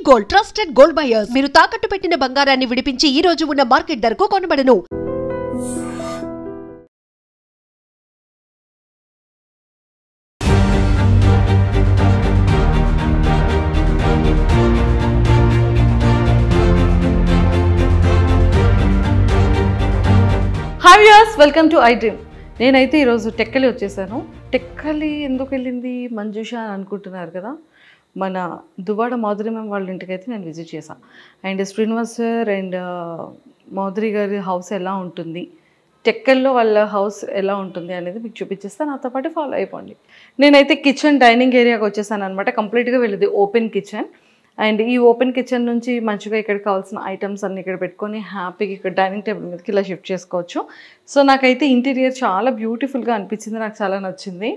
Gold trusted gold buyers మీరు తాకట్టు పెట్టిన బంగారాన్ని విడిపించి ఈ రోజు ఉన్న మార్కెట్ ధరకు కొనబడను. Hi viewers, welcome to I Dream. నేనైతే ఈరోజు టెక్కలి వచ్చేసాను. టెక్కలి ఎందుకు వెళ్ళింది మంజుష అని అనుకుంటున్నారు కదా. మన దువ్వాడ మాధురి మ్యామ్ వాళ్ళ ఇంటికి అయితే నేను విజిట్ చేశాను. And Srinivas sir and Madhuri గారి హౌస్ ఎలా ఉంటుంది, టెక్కల్లో వాళ్ళ హౌస్ ఎలా ఉంటుంది అనేది మీకు చూపించేస్తాను. నాతో పాటు ఫాలో అయిపోండి. నేనైతే కిచెన్ డైనింగ్ ఏరియాకి వచ్చేసాను అనమాట. కంప్లీట్గా వెళ్ళేది ఓపెన్ కిచెన్. అండ్ ఈ ఓపెన్ కిచెన్ నుంచి మంచిగా ఇక్కడ కావాల్సిన ఐటమ్స్ అన్నీ ఇక్కడ పెట్టుకొని హ్యాపీగా ఇక్కడ డైనింగ్ టేబుల్ మీదకి ఇలా షిఫ్ట్ చేసుకోవచ్చు. సో నాకైతే ఇంటీరియర్ చాలా బ్యూటిఫుల్గా అనిపించింది, నాకు చాలా నచ్చింది.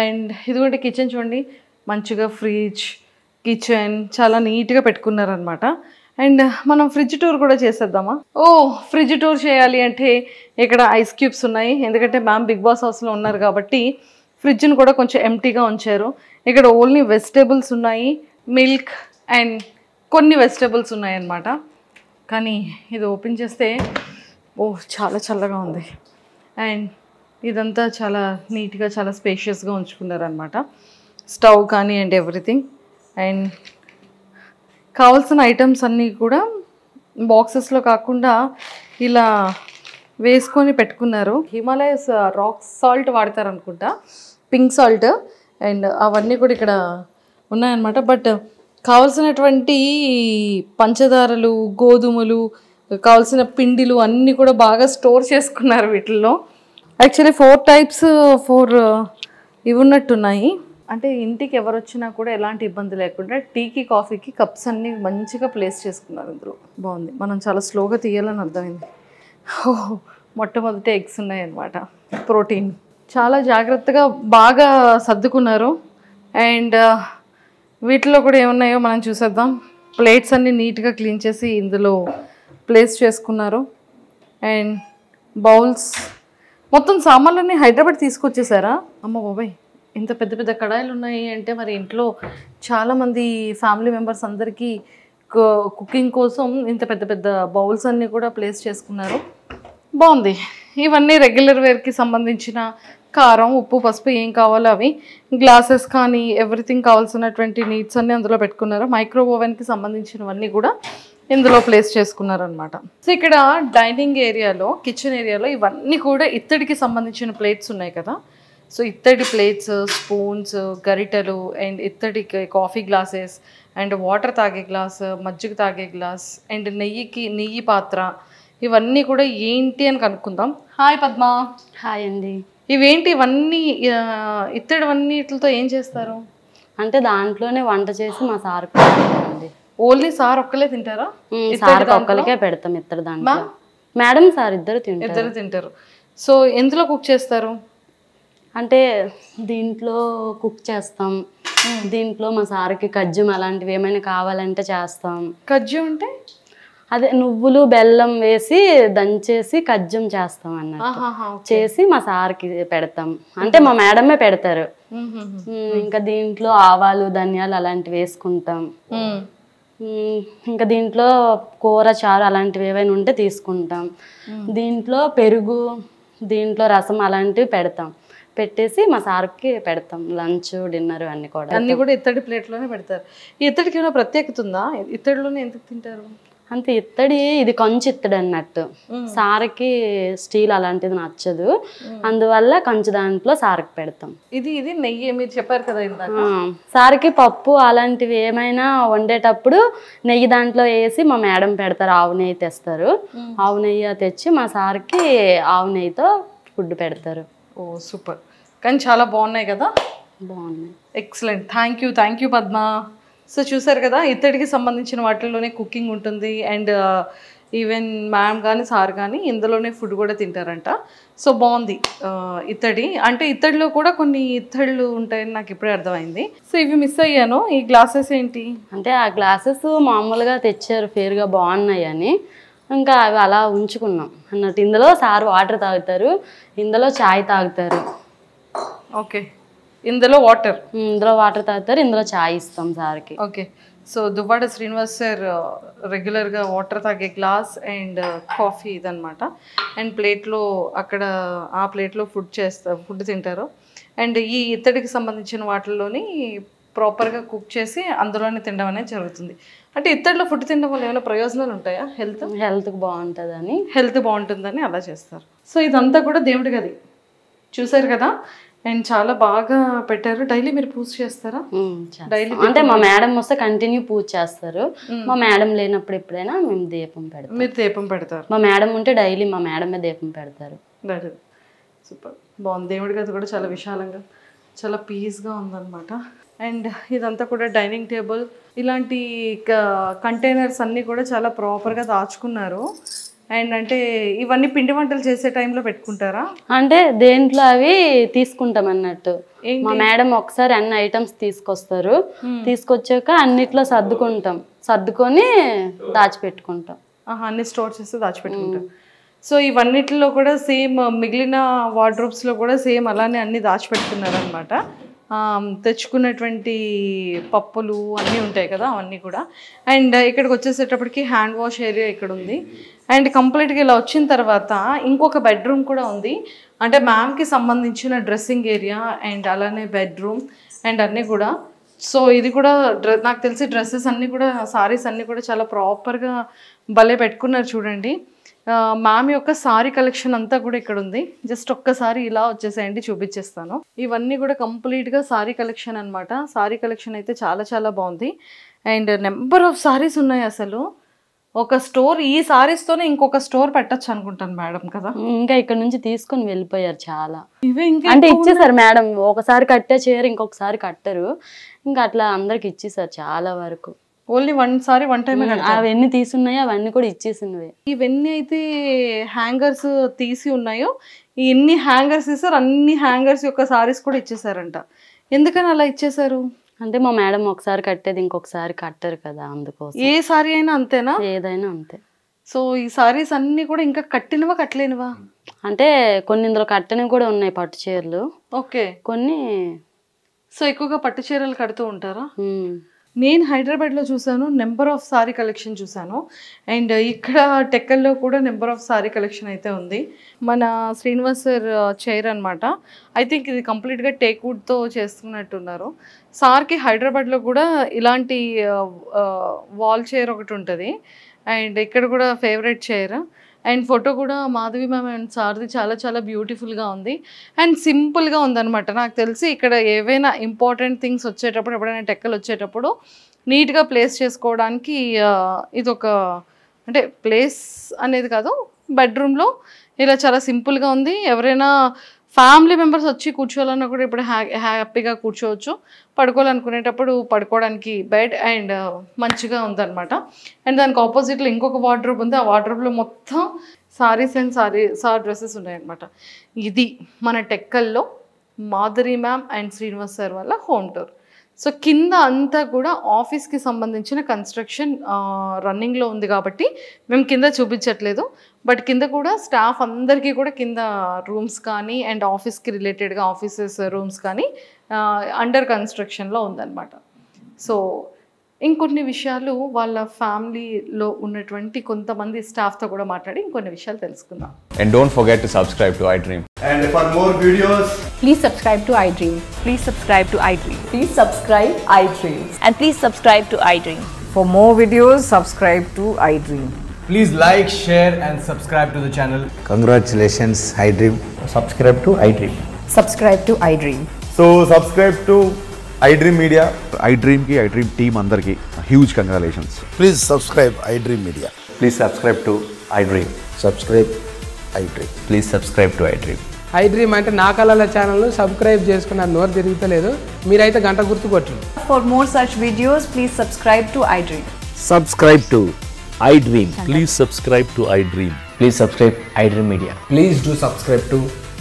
అండ్ ఇదిగోండి కిచెన్ చూడండి, మంచిగా ఫ్రిడ్జ్, కిచెన్ చాలా నీట్గా పెట్టుకున్నారనమాట. అండ్ మనం ఫ్రిడ్జ్ టూర్ కూడా చేసేద్దామా? ఫ్రిడ్జ్ టూర్ చేయాలి అంటే ఇక్కడ ఐస్ క్యూబ్స్ ఉన్నాయి. ఎందుకంటే మ్యామ్ బిగ్ బాస్ హౌస్లో ఉన్నారు కాబట్టి ఫ్రిడ్జ్ని కూడా కొంచెం ఎంటీగా ఉంచారు. ఇక్కడ ఓన్లీ వెజిటేబుల్స్ ఉన్నాయి, మిల్క్ అండ్ కొన్ని వెజిటేబుల్స్ ఉన్నాయన్నమాట. కానీ ఇది ఓపెన్ చేస్తే చాలా చల్లగా ఉంది. అండ్ ఇదంతా చాలా నీట్గా చాలా స్పేషియస్గా ఉంచుకున్నారనమాట. స్టవ్ కానీ అండ్ ఎవ్రీథింగ్. అండ్ కావాల్సిన ఐటమ్స్ అన్నీ కూడా బాక్సెస్లో కాకుండా ఇలా వేసుకొని పెట్టుకున్నారు. హిమాలయస్ రాక్ సాల్ట్ వాడతారనుకుంటా, పింక్ సాల్ట్. అండ్ అవన్నీ కూడా ఇక్కడ ఉన్నాయన్నమాట. బట్ కావలసినటువంటి పంచదారలు, గోధుమలు, కావాల్సిన పిండిలు అన్నీ కూడా బాగా స్టోర్ చేసుకున్నారు వీటిల్లో. యాక్చువల్లీ 4 టైప్స్ ఇవి ఉన్నట్టున్నాయి. అంటే ఇంటికి ఎవరు వచ్చినా కూడా ఎలాంటి ఇబ్బంది లేకుండా టీకి కాఫీకి కప్స్ అన్నీ మంచిగా ప్లేస్ చేసుకున్నారు ఇందులో. బాగుంది. మనం చాలా స్లోగా తీయాలని అర్థమైంది. మొట్టమొదటి ఎగ్స్ ఉన్నాయన్నమాట, ప్రోటీన్. చాలా జాగ్రత్తగా బాగా సర్దుకున్నారు. అండ్ వీటిలో కూడా ఏమున్నాయో మనం చూసేద్దాం. ప్లేట్స్ అన్నీ నీట్గా క్లీన్ చేసి ఇందులో ప్లేస్ చేసుకున్నారు. అండ్ బౌల్స్, మొత్తం సామాన్లన్నీ హైదరాబాద్ తీసుకొచ్చేసారా? అమ్మ బాబాయ్, ఇంత పెద్ద పెద్ద కడాయిలు ఉన్నాయి అంటే మరి ఇంట్లో చాలామంది ఫ్యామిలీ మెంబర్స్ అందరికీ కుకింగ్ కోసం ఇంత పెద్ద పెద్ద బౌల్స్ అన్నీ కూడా ప్లేస్ చేసుకున్నారు. బాగుంది. ఇవన్నీ రెగ్యులర్ వేర్కి సంబంధించిన కారం, ఉప్పు, పసుపు ఏం కావాలో అవి, గ్లాసెస్ కానీ ఎవ్రీథింగ్ కావాల్సినటువంటి నీడ్స్ అన్నీ అందులో పెట్టుకున్నారు. మైక్రో ఓవెన్కి సంబంధించినవన్నీ కూడా ఇందులో ప్లేస్ చేసుకున్నారనమాట. సో ఇక్కడ డైనింగ్ ఏరియాలో, కిచెన్ ఏరియాలో ఇవన్నీ కూడా ఇత్తడికి సంబంధించిన ప్లేట్స్ ఉన్నాయి కదా. సో ఇత్తడి ప్లేట్స్, స్పూన్స్, గరిటెలు అండ్ ఇత్తడి కాఫీ గ్లాసెస్ అండ్ వాటర్ తాగే గ్లాస్, మజ్జిగ తాగే గ్లాస్ అండ్ నెయ్యి పాత్ర, ఇవన్నీ కూడా ఏంటి అని కనుక్కుందాం. హాయ్ పద్మ. హాయ్ అండి. ఇవేంటి ఇవన్నీ? ఇత్తడివన్నిటితో ఏం చేస్తారు? అంటే దాంట్లోనే వంట చేసి మా సార్ అండి. ఓన్లీ సార్ ఒక్కలే తింటారా? సార్ ఒక్కరికే పెడతాం ఇత్తడి దాంట్లో. మేడం సార్ ఇద్దరు తింటారు. సో ఎందులో కుక్ చేస్తారు? అంటే దీంట్లో కుక్ చేస్తాం. దీంట్లో మా సార్కి కజ్జం అలాంటివి ఏమైనా కావాలంటే చేస్తాం. కజ్జం అంటే అదే నువ్వులు బెల్లం వేసి దంచేసి కజ్జం చేస్తాం అన్నట్టు. చేసి మా సార్కి పెడతాం. అంటే మా మేడమే పెడతారు. ఇంకా దీంట్లో ఆవాలు, ధనియాలు అలాంటివి వేసుకుంటాం. ఇంకా దీంట్లో కూర, చారు అలాంటివి ఏవైనా ఉంటే తీసుకుంటాం. దీంట్లో పెరుగు, దీంట్లో రసం అలాంటివి పెడతాం. పెట్టేసి మా సార్కి పెడతాం. లంచ్, డిన్నర్ అన్నీ కూడా ఇత్తడి ప్లేట్లోనే పెడతారు. ఈ ఇత్తడికి ఏమైనా ప్రత్యేకత ఉందా? ఇత్తడిలోనే ఎందుకు తింటారు? అంతే, ఇత్తడి ఇది కంచు ఇత్తడి అన్నట్టు. సార్కి స్టీల్ అలాంటిది నచ్చదు, అందువల్ల కంచు దాంట్లో సార్కి పెడతాం. ఇది నెయ్యి మీరు చెప్పారు కదా ఇందాక. సార్కి పప్పు అలాంటివి ఏమైనా వండేటప్పుడు నెయ్యి దాంట్లో వేసి మా మేడం పెడతారు. ఆవు నెయ్యి తెస్తారు. ఆవు నెయ్యి తెచ్చి మా సార్కి ఆవు నెయ్యితో ఫుడ్ పెడతారు. సూపర్. కానీ చాలా బాగున్నాయి కదా. బాగున్నాయి. Excellent. Thank you Padma. So చూసారు కదా, ఇత్తడికి సంబంధించిన వాటిల్లోనే కుకింగ్ ఉంటుంది. అండ్ ఈవెన్ మ్యామ్ కానీ సార్ కానీ ఇందులోనే ఫుడ్ కూడా తింటారంట. సో బాగుంది. ఇత్తడి అంటే ఇత్తడిలో కూడా కొన్ని ఇత్తళ్ళు ఉంటాయని నాకు ఇప్పుడే అర్థమైంది. సో ఇవి మిస్ అయ్యాను. ఈ గ్లాసెస్ ఏంటి అంటే ఆ గ్లాసెస్ మామూలుగా తెచ్చారు, ఫేర్గా బాగున్నాయి అని. ఇంకా అవి అలా ఉంచుకున్నాం అన్నట్టు. ఇందులో సార్ వాటర్ తాగుతారు, ఇందులో చాయ్ తాగుతారు. ఓకే, ఇందులో వాటర్ తాగుతారు, ఇందులో చాయ్ ఇస్తాం సార్కి. Okay, so Duvvada Srinivas sir రెగ్యులర్గా వాటర్ తాగే గ్లాస్ అండ్ కాఫీ ఇదనమాట. అండ్ ప్లేట్లో అక్కడ ఆ ప్లేట్లో ఫుడ్ తింటారు. అండ్ ఈ ఇత్తడికి సంబంధించిన వాటిల్లోని ప్రాపర్గా కుక్ చేసి అందులోనే తినడం అనేది జరుగుతుంది. అంటే ఇత్తడిలో ఫుడ్ తినడం వల్ల ఏమైనా ప్రయోజనాలు ఉంటాయా? హెల్త్కి బాగుంటుందని, హెల్త్ బాగుంటుందని అలా చేస్తారు. సో ఇదంతా కూడా దేవుడి గది చూసారు కదా. అండ్ చాలా బాగా పెట్టారు. డైలీ మీరు పూజ చేస్తారా? డైలీ అంటే మా మేడం వస్తే కంటిన్యూ పూజ చేస్తారు. మా మేడం లేనప్పుడు ఎప్పుడైనా మేము దీపం పెడతాం. మీరు దీపం పెడతారు? మా మేడం ఉంటే డైలీ మా మేడమే దీపం పెడతారు. సూపర్ బాగుంది. దేవుడి గది కూడా చాలా విశాలంగా చాలా పీస్గా ఉందన్నమాట. అండ్ ఇదంతా కూడా డైనింగ్ టేబుల్, ఇలాంటి కంటైనర్స్ అన్నీ కూడా చాలా ప్రాపర్గా దాచుకున్నారు. అండ్ అంటే ఇవన్నీ పిండి వంటలు చేసే టైంలో పెట్టుకుంటారా? అంటే దేంట్లో అవి తీసుకుంటాం అన్నట్టు. మా మేడం ఒకసారి అన్ని ఐటమ్స్ తీసుకొస్తారు. తీసుకొచ్చాక అన్నిట్లో సర్దుకొని దాచిపెట్టుకుంటాం. అన్ని స్టోర్ చేస్తే దాచిపెట్టుకుంటాం. సో ఇవన్నిటిలో కూడా సేమ్ మిగిలిన వార్డ్రోబ్స్లో కూడా సేమ్ అలానే అన్ని దాచిపెట్టుకున్నారు అనమాట. తెచ్చుకున్నటువంటి పప్పులు అన్నీ ఉంటాయి కదా, అవన్నీ కూడా. అండ్ ఇక్కడికి వచ్చేసేటప్పటికి హ్యాండ్ వాష్ ఏరియా ఇక్కడ ఉంది. అండ్ కంప్లీట్గా ఇలా వచ్చిన తర్వాత ఇంకొక బెడ్రూమ్ కూడా ఉంది. అంటే మ్యామ్కి సంబంధించిన డ్రెస్సింగ్ ఏరియా అండ్ అలానే బెడ్రూమ్ అండ్ అన్నీ కూడా. సో ఇది కూడా నాకు తెలిసి డ్రెస్సెస్ అన్నీ కూడా, సారీస్ అన్నీ కూడా చాలా ప్రాపర్గా భలే పెట్టుకున్నారు చూడండి. మ్యామ్ యొక్క సారీ కలెక్షన్ అంతా కూడా ఇక్కడ ఉంది. జస్ట్ ఒక్కసారి ఇలా వచ్చేసేయండి, చూపించేస్తాను. ఇవన్నీ కూడా కంప్లీట్గా సారీ కలెక్షన్ అనమాట. సారీ కలెక్షన్ అయితే చాలా చాలా బాగుంది. అండ్ నెంబర్ ఆఫ్ సారీస్ ఉన్నాయి. అసలు ఒక స్టోర్, ఈ సారీస్తోనే ఇంకొక స్టోర్ పెట్టచ్చు అనుకుంటాను మేడం కదా. ఇంకా ఇక్కడ నుంచి తీసుకొని వెళ్ళిపోయారు చాలా. ఇవే ఇంకా అంటే ఇచ్చేసారు మేడం. ఒకసారి కట్టే చీర ఇంకొకసారి కట్టరు. ఇంకా అట్లా అందరికి ఇచ్చేసారు చాలా వరకు. ఓన్లీ వన్ టైం అవన్నీ తీసున్నాయో అవన్నీ కూడా ఇచ్చేసినవి. ఇవన్నీ అయితే హ్యాంగర్స్ తీసి ఉన్నాయో, ఎన్ని హ్యాంగర్స్ ఇస్తారు అన్ని హ్యాంగర్స్ యొక్క సారీస్ కూడా ఇచ్చేసారంట. ఎందుకని అలా ఇచ్చేసారు? అంటే మా మేడం ఒకసారి కట్టేది ఇంకొకసారి కట్టరు కదా, అందుకోసం. ఏ సారీ అయినా అంతేనా? ఏదైనా అంతే. సో ఈ సారీస్ అన్ని కూడా ఇంకా కట్టినవా కట్టలేనివా? అంటే కొన్ని ఇందులో కట్టనివి కూడా ఉన్నాయి, పట్టు చీరలు. ఓకే. కొన్ని. సో ఎక్కువగా పట్టు చీరలు కడుతూ ఉంటారా? నేను హైదరాబాద్లో చూసాను, నెంబర్ ఆఫ్ సారీ కలెక్షన్ చూసాను. అండ్ ఇక్కడ టెక్కల్లో కూడా నెంబర్ ఆఫ్ సారీ కలెక్షన్ అయితే ఉంది. మన శ్రీనివాస్ సార్ చైర్ అనమాట. ఐ థింక్ ఇది కంప్లీట్గా టేక్ వుడ్తో చేస్తున్నట్టున్నారు. సార్కి హైదరాబాద్లో కూడా ఇలాంటి వాల్ చైర్ ఒకటి ఉంటుంది. అండ్ ఇక్కడ కూడా ఫేవరెట్ చైర్. అండ్ ఫోటో కూడా మాధవి మ్యామ్ అండ్ సార్ది చాలా చాలా బ్యూటిఫుల్గా ఉంది. అండ్ సింపుల్గా ఉందన్నమాట. నాకు తెలిసి ఇక్కడ ఏవైనా ఇంపార్టెంట్ థింగ్స్ వచ్చేటప్పుడు, ఎప్పుడైనా టెక్కలు వచ్చేటప్పుడు నీట్గా ప్లేస్ చేసుకోవడానికి ఇదొక, అంటే ప్లేస్ అనేది కాదు, బెడ్రూమ్లో ఇలా చాలా సింపుల్గా ఉంది. ఎవరైనా ఫ్యామిలీ మెంబర్స్ వచ్చి కూర్చోవాలన్నా కూడా ఇప్పుడు హ్యాపీగా కూర్చోవచ్చు. పడుకోవాలనుకునేటప్పుడు పడుకోవడానికి బెడ్ అండ్ మంచిగా ఉందన్నమాట. అండ్ దానికి ఆపోజిట్లో ఇంకొక వార్డ్రోబ్ ఉంది. ఆ వార్డ్రోబ్లో మొత్తం సారీస్ అండ్ సార్ డ్రెస్సెస్ ఉన్నాయన్నమాట. ఇది మన టెక్కల్లో Madhuri ma'am and Srinivas sir వాళ్ళ హోమ్ టూర్. సో కింద అంతా కూడా ఆఫీస్కి సంబంధించిన కన్స్ట్రక్షన్ రన్నింగ్లో ఉంది కాబట్టి మేము కింద చూపించట్లేదు. బట్ కింద కూడా స్టాఫ్ అందరికీ కూడా కింద రూమ్స్ కానీ అండ్ ఆఫీస్కి రిలేటెడ్గా ఆఫీసెస్ రూమ్స్ కానీ అండర్ కన్స్ట్రక్షన్లో ఉందన్నమాట. సో ఇంకొన్ని విషయాలు వాళ్ళ ఫ్యామిలీలో ఉన్నటువంటి కొంతమంది స్టాఫ్తో కూడా మాట్లాడి ఇంకొన్ని విషయాలు తెలుసుకుందాం. And don't forget to subscribe to iDream. And for more videos, please subscribe to iDream. Please subscribe to iDream. Please subscribe iDream. And please subscribe to iDream. For more videos, subscribe to iDream. please like, share and subscribe to the channel. Congratulations, iDream. Subscribe to iDream. Subscribe to iDream. So subscribe to iDream Media. iDream team andarki huge congratulations. Please subscribe iDream Media. Please subscribe to iDream. Subscribe iDream. Please subscribe to iDream. iDream అంటే నా కళల ఛానల్ను subscribe చేసుకున్న నోరు తిరుగుతలేదు, మీరైతే గంట గుర్తు కొట్టండి. For more such videos, please subscribe to iDream. Subscribe to iDream. Please subscribe to iDream. Please subscribe iDream Media. Please do subscribe to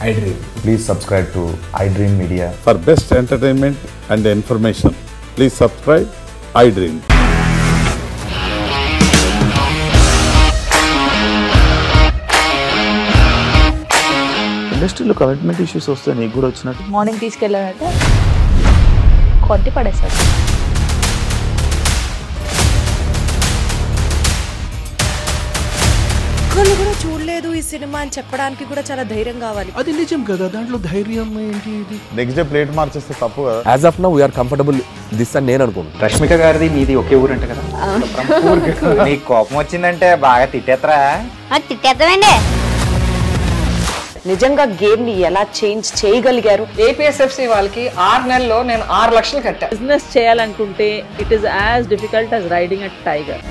iDream. Please subscribe to iDream Media. For best entertainment and information, please subscribe iDream. ఇండస్ట్రీలో commitment issues వస్తే నీకు కూడా వచ్చినట్టు morning తీసుకెళ్ళాలంటే కొట్టి పడేస్తాడు. ఒక్కళ్ళు కూడా చూడలేదు ఈ సినిమా అని చెప్పడానికి కూడా చాలా ధైర్యం కావాలి. అది నిజం కదా, దాంట్లో ధైర్యం ఏంటి? ఇది నెక్స్ట్ డే ప్లేట్ మార్చేస్తే తప్పు కదా. As of now we are comfortable this అని నేను అనుకుంటున్నాను. రష్మిక గారిది మీది ఒకే ఊరు అంట కదా. నీకు కోపం వచ్చిందంటే బాగా తిట్టేత్తరా? తిట్టేద్దామండి. నిజంగా గేమ్ ని ఎలా చేంజ్ చేయగలిగారు? ఏపీఎస్ఎఫ్సి వాళ్ళకి 6 నెలల్లో నేను 6 లక్షలు కట్టా. బిజినెస్ చేయాలనుకుంటే it is as difficult as riding a tiger.